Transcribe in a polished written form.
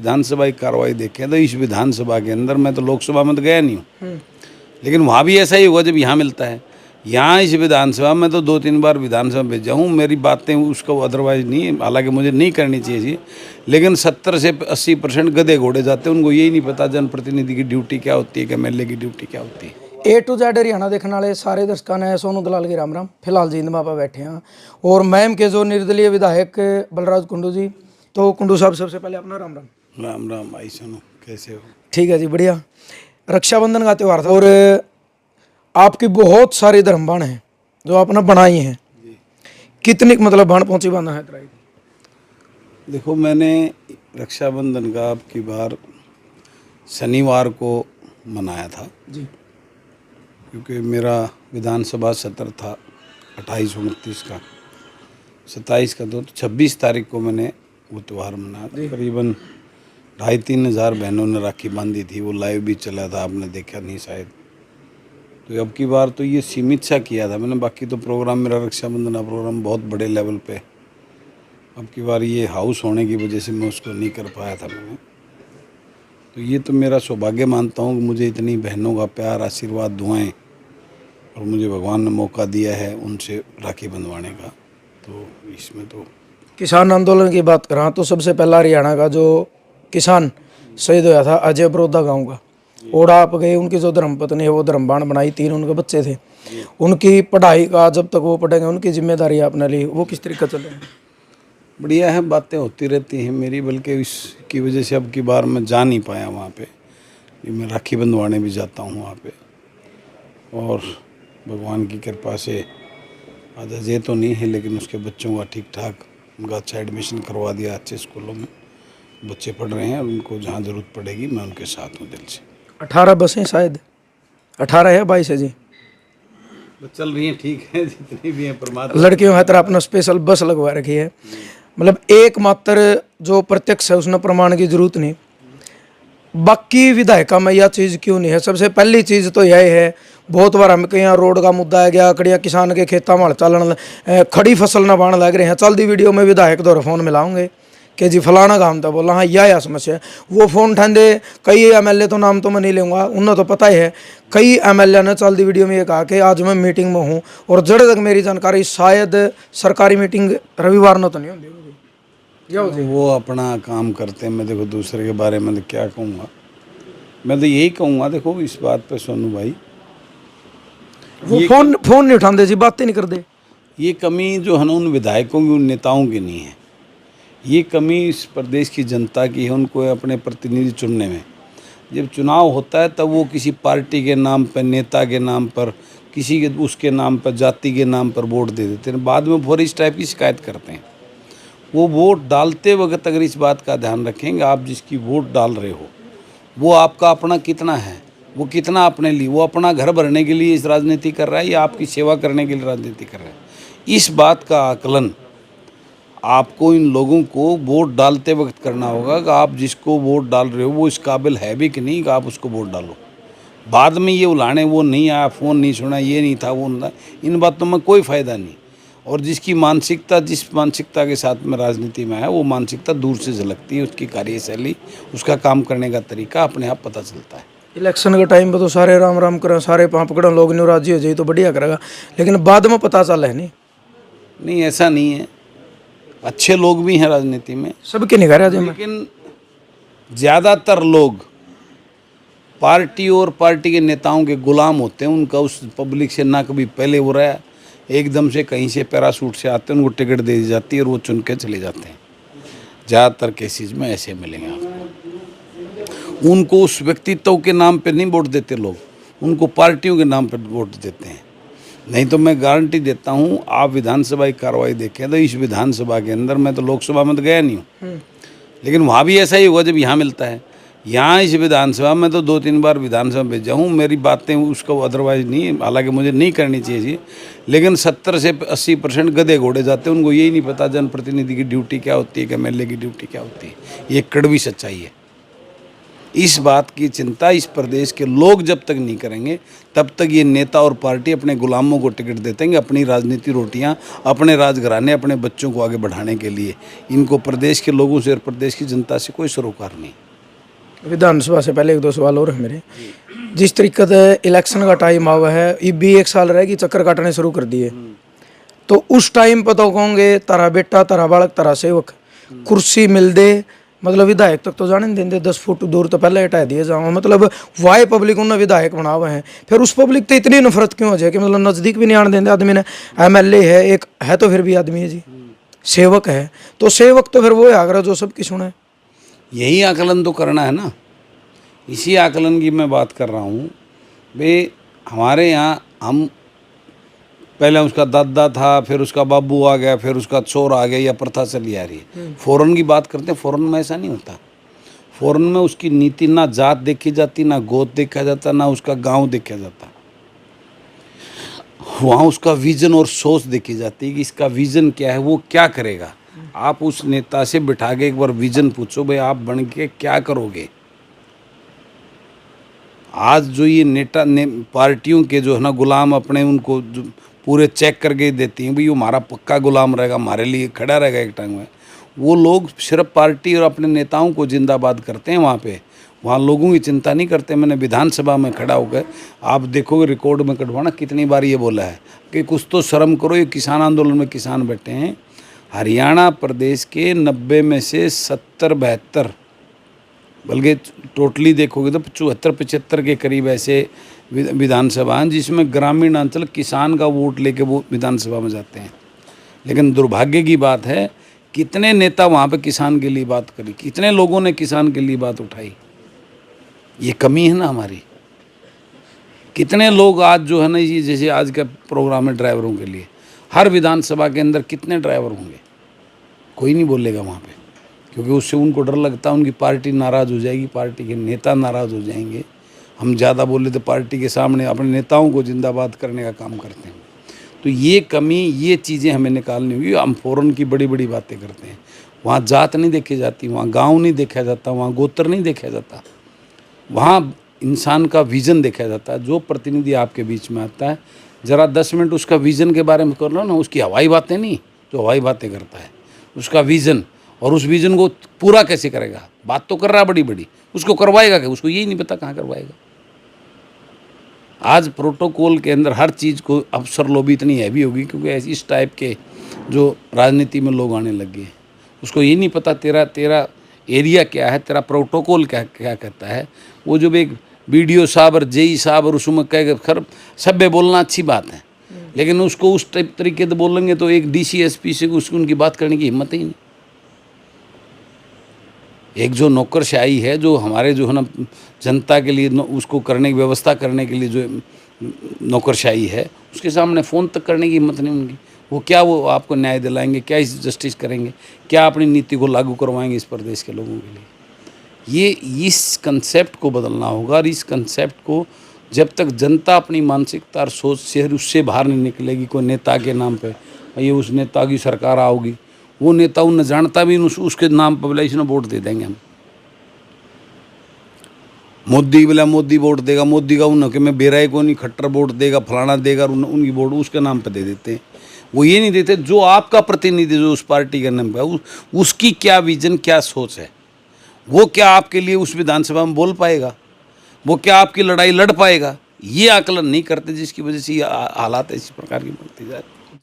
विधानसभा की कार्रवाई देखें तो इस विधानसभा के अंदर, मैं तो लोकसभा में तो गया नहीं हूँ, लेकिन वहाँ भी ऐसा ही हुआ जब यहाँ मिलता है। यहाँ इस विधानसभा में तो 2-3 बार विधानसभा भेजा हूँ, मेरी बातें उसको अदरवाइज नहीं, हालांकि मुझे नहीं करनी चाहिए थी, लेकिन 70 से 80% गधे घोड़े जाते हैं, उनको यही नहीं पता जनप्रतिनिधि की ड्यूटी क्या होती है, कि एमएलए की ड्यूटी क्या होती है। A to Z हरियाणा देखने वाले सारे दर्शकों ने सोनू दलाल की राम राम। फिलहाल जींदमा पर बैठे हैं और मैम के जो निर्दलीय विधायक बलराज कुंडू जी। तो कुंडू साहब सबसे पहले अपना राम राम। राम राम भाई, सुनो कैसे हो? ठीक है जी, बढ़िया। रक्षाबंधन का त्यौहार था और आपकी बहुत सारी धर्मबाण हैं जो आपने बनाई हैं। कितनी मतलब बाण पहुंची बांधा है तराई? देखो, मैंने रक्षाबंधन का अब की बार शनिवार को मनाया था जी, क्योंकि मेरा विधानसभा सत्र था 28-29 का, 27 का, तो 26 तारीख को मैंने वो त्यौहार मनाया। करीबन 2,500-3 हज़ार बहनों ने राखी बांधी थी, वो लाइव भी चला था, आपने देखा नहीं शायद। तो अब की बार तो ये सीमित सा किया था मैंने, बाकी तो प्रोग्राम मेरा रक्षाबंधन का प्रोग्राम बहुत बड़े लेवल पे, अब की बार ये हाउस होने की वजह से मैं उसको नहीं कर पाया था मैंने। तो ये तो मेरा सौभाग्य मानता हूँ कि मुझे इतनी बहनों का प्यार, आशीर्वाद, दुआएं, और मुझे भगवान ने मौका दिया है उनसे राखी बंधवाने का। तो इसमें तो किसान आंदोलन की बात करा तो सबसे पहला हरियाणा का जो किसान शहीद हुआ था अजय बरोदा गांव का, और आप गए, उनकी जो धर्मपत्नी है वो धर्मबाण बनाई, 3 उनके बच्चे थे, उनकी पढ़ाई का जब तक वो पढ़ेंगे उनकी जिम्मेदारी आपने ली, वो किस तरीके चल रही है? बढ़िया है, बातें होती रहती हैं मेरी, बल्कि इसकी वजह से अब की बार मैं जा नहीं पाया वहाँ पे। मैं राखी बंधवाने भी जाता हूँ वहाँ पे, और भगवान की कृपा से आज अजय तो नहीं है, लेकिन उसके बच्चों का ठीक ठाक उनका अच्छा एडमिशन करवा दिया, अच्छे स्कूलों में बच्चे पढ़ रहे हैं, और उनको जहाँ ज़रूरत पड़ेगी मैं उनके साथ हूँ दिल से। 18 बसें शायद 18 है 22 है जी, चल रही हैं, ठीक है, जितनी भी हैं परमात्मा। लड़कियों की तरह अपना स्पेशल बस लगवा रखी है। मतलब एकमात्र जो प्रत्यक्ष है उसने प्रमाण की जरूरत नहीं। बाकी विधायिका में यह चीज़ क्यों नहीं है? सबसे पहली चीज़ तो यह है, बहुत बार हम यहाँ रोड का मुद्दा है गया, कड़िया किसान के खेतों में चलन खड़ी फसल ना बाण लग रहे हैं, चलती वीडियो में विधायक दौर फोन मिलाऊंगे कि जी फलाना काम था, बोला हाँ यह समस्या है, वो फ़ोन ठंडे कई एमएलए, तो नाम तो मैं नहीं लूँगा, उन्हें तो पता ही है, कई एमएलए ने चलती वीडियो में ये कहा कि आज मैं मीटिंग में हूँ, और जड़ तक मेरी जानकारी शायद सरकारी मीटिंग रविवार न तो नहीं होती। वो अपना काम करते हैं, मैं देखो दूसरे के बारे में क्या कहूँगा। मैं तो यही कहूँगा, देखो इस बात पे सोनू भाई, वो फोन नहीं उठाते जी, बातें नहीं करते। ये कमी जो है ना उन विधायकों की, उन नेताओं की नहीं है, ये कमी इस प्रदेश की जनता की है, उनको अपने प्रतिनिधि चुनने में। जब चुनाव होता है तब वो किसी पार्टी के नाम पर, नेता के नाम पर, किसी के उसके नाम पर, जाति के नाम पर वोट दे देते हैं, बाद में फिर इस टाइप की शिकायत करते हैं। वो वोट डालते वक्त अगर इस बात का ध्यान रखेंगे, आप जिसकी वोट डाल रहे हो वो आपका अपना कितना है, वो कितना अपने लिए, वो अपना घर भरने के लिए इस राजनीति कर रहा है या आपकी सेवा करने के लिए राजनीति कर रहा है, इस बात का आकलन आपको इन लोगों को वोट डालते वक्त करना होगा कि आप जिसको वोट डाल रहे हो वो इस काबिल है भी कि नहीं कि आप उसको वोट डालो। बाद में ये उलाने, वो नहीं आया, फ़ोन नहीं सुना, ये नहीं था, वो नहीं था, इन बातों में कोई फ़ायदा नहीं। और जिसकी मानसिकता, जिस मानसिकता के साथ में राजनीति में है, वो मानसिकता दूर से झलकती है, उसकी कार्यशैली, उसका काम करने का तरीका अपने आप पता चलता है। इलेक्शन के टाइम पे तो सारे राम राम करें, सारे पाँव पकड़ें, लोग नहीं राजी हो जाए तो बढ़िया करेगा, लेकिन बाद में पता चला है नहीं ऐसा नहीं है, अच्छे लोग भी हैं राजनीति में, सबके नहीं कर, लेकिन ज़्यादातर लोग पार्टी और पार्टी के नेताओं के गुलाम होते हैं। उनका उस पब्लिक से ना कभी पहले हो रहा है, एकदम से कहीं से पैराशूट से आते हैं, उनको टिकट दे दी जाती है और वो चुन के चले जाते हैं। ज़्यादातर केसेस में ऐसे मिलेंगे आपको। उनको उस व्यक्तित्व के नाम पे नहीं वोट देते लोग, उनको पार्टियों के नाम पे वोट देते हैं। नहीं तो मैं गारंटी देता हूँ, आप विधानसभा की कार्रवाई देखें तो इस विधानसभा के अंदर, मैं तो लोकसभा में तो गया नहीं हूँ, लेकिन वहाँ भी ऐसा ही हुआ जब यहाँ मिलता है। यहाँ इस विधानसभा में तो 2-3 बार विधानसभा भेजा हूँ, मेरी बातें उसको अदरवाइज नहीं, हालांकि मुझे नहीं करनी चाहिए थी, लेकिन 70 से 80% गधे घोड़े जाते हैं, उनको यही नहीं पता जनप्रतिनिधि की ड्यूटी क्या होती है, कि एमएलए की ड्यूटी क्या होती है। ये कड़वी सच्चाई है, इस बात की चिंता इस प्रदेश के लोग जब तक नहीं करेंगे तब तक ये नेता और पार्टी अपने गुलामों को टिकट देते हैं अपनी राजनीति रोटियां, अपने राजघराने, अपने बच्चों को आगे बढ़ाने के लिए। इनको प्रदेश के लोगों से और प्रदेश की जनता से कोई सरोकार नहीं। विधानसभा से पहले एक दो सवाल और है मेरे। जिस तरीके से इलेक्शन का टाइम आवा है, ये भी 1 साल रहेगी, चक्कर काटने शुरू कर दिए, तो उस टाइम पर तो कहोगे तारा बेटा, तारा बालक, तारा सेवक कुर्सी मिल दे, मतलब विधायक तक तो जाने नहीं देंगे, 10 फुट दूर तो पहले हटा दिए जाओ। मतलब वाई पब्लिक उन्होंने विधायक बना हुए हैं, फिर उस पब्लिक तो इतनी नफरत क्यों हो जाए कि मतलब नज़दीक भी नहीं आने देंगे आदमी ने। MLA है एक, है तो फिर भी आदमी है जी, सेवक है तो सेवक तो फिर वो है आगरा जो सबकी सुने। यही आकलन तो करना है ना, इसी आकलन की मैं बात कर रहा हूँ। भाई हमारे यहाँ हम पहले उसका दादा था, फिर उसका बाबू आ गया, फिर उसका चोर आ गया, या प्रथा चली आ रही है। फौरन की बात करते हैं, फौरन में ऐसा नहीं होता। फौरन में उसकी नीति ना जात देखी जाती, ना गोद देखा जाता, ना उसका गांव देखा जाता। वहाँ उसका विजन और सोच देखी जाती है कि इसका विजन क्या है, वो क्या करेगा। आप उस नेता से बिठा के एक बार विजन पूछो, भाई आप बन के क्या करोगे। आज जो ये नेता पार्टियों के जो है ना गुलाम अपने उनको जो पूरे चेक करके देती हैं, भाई वो हमारा पक्का गुलाम रहेगा, हमारे लिए खड़ा रहेगा एक टाइम में, वो लोग सिर्फ पार्टी और अपने नेताओं को जिंदाबाद करते हैं। वहाँ लोगों की चिंता नहीं करते। मैंने विधानसभा में खड़ा होकर, आप देखोगे रिकॉर्ड में कटवाना, कितनी बार ये बोला है कि कुछ तो शर्म करो, ये किसान आंदोलन में किसान बैठे हैं। हरियाणा प्रदेश के 90 में से 70-72, बल्कि टोटली देखोगे तो 74-75 के करीब ऐसे विधानसभा हैं जिसमें ग्रामीण अंचल किसान का वोट लेके वो विधानसभा में जाते हैं। लेकिन दुर्भाग्य की बात है, कितने नेता वहाँ पे किसान के लिए बात करी, कितने लोगों ने किसान के लिए बात उठाई। ये कमी है ना हमारी। कितने लोग आज जो है ना, ये जैसे आज का प्रोग्राम है ड्राइवरों के लिए, हर विधानसभा के अंदर कितने ड्राइवर होंगे, कोई नहीं बोलेगा वहाँ पे, क्योंकि उससे उनको डर लगता है उनकी पार्टी नाराज़ हो जाएगी, पार्टी के नेता नाराज़ हो जाएंगे। हम ज़्यादा बोले तो पार्टी के सामने अपने नेताओं को जिंदाबाद करने का काम करते हैं। तो ये कमी, ये चीज़ें हमें निकालनी होगी। हम फ़ौरन की बड़ी बड़ी बातें करते हैं, वहाँ जात नहीं देखी जाती, वहाँ गांव नहीं देखा जाता, वहाँ गोत्र नहीं देखा जाता, वहाँ इंसान का विज़न देखा जाता है। जो प्रतिनिधि आपके बीच में आता है, ज़रा 10 मिनट उसका विज़न के बारे में कर लो ना, उसकी हवाई बातें नहीं, जो हवाई बातें करता है, उसका विज़न, और उस विज़न को पूरा कैसे करेगा। बात तो कर रहा है बड़ी बड़ी, उसको करवाएगा क्या, उसको यही नहीं पता कहाँ करवाएगा। आज प्रोटोकॉल के अंदर हर चीज़ को अफसर लोभी इतनी हैवी होगी, क्योंकि इस टाइप के जो राजनीति में लोग आने लगे हैं, उसको ये नहीं पता तेरा एरिया क्या है, तेरा प्रोटोकॉल क्या कहता है। वो जो एक BDO साहब और JE साहब और उसमें कह खर सभ्य बोलना अच्छी बात है, लेकिन उसको उस टाइप तरीके से बोलेंगे तो एक DC SP से उसको उनकी बात करने की हिम्मत ही नहीं। एक जो नौकरशाही है, जो हमारे जो है ना जनता के लिए उसको करने की व्यवस्था करने के लिए जो नौकरशाही है, उसके सामने फ़ोन तक करने की हिम्मत नहीं उनकी। वो क्या वो आपको न्याय दिलाएंगे, क्या इस जस्टिस करेंगे, क्या अपनी नीति को लागू करवाएंगे इस प्रदेश के लोगों के लिए। ये इस कंसेप्ट को बदलना होगा, और इस कंसेप्ट को जब तक जनता अपनी मानसिकता और सोच से उससे बाहर नहीं निकलेगी, कोई नेता के नाम पे ये उस नेता की सरकार आओगी, वो नेता उन्हें जानता भी उसके नाम पर बोला इसने वोट दे देंगे हम। मोदी बोला मोदी वोट देगा, मोदी का उन्हें मैं बेराई को नहीं, खट्टर वोट देगा, फलाना देगा, उनकी वोट उसके नाम पर दे देते हैं। वो ये नहीं देते जो आपका प्रतिनिधि जो उस पार्टी का नाम पे उसकी क्या विजन, क्या सोच है, वो क्या आपके लिए उस विधानसभा में बोल पाएगा, वो क्या आपकी लड़ाई लड़ पाएगा। ये आकलन नहीं करते, जिसकी वजह से ये हालात इस प्रकार की बनती जा रही।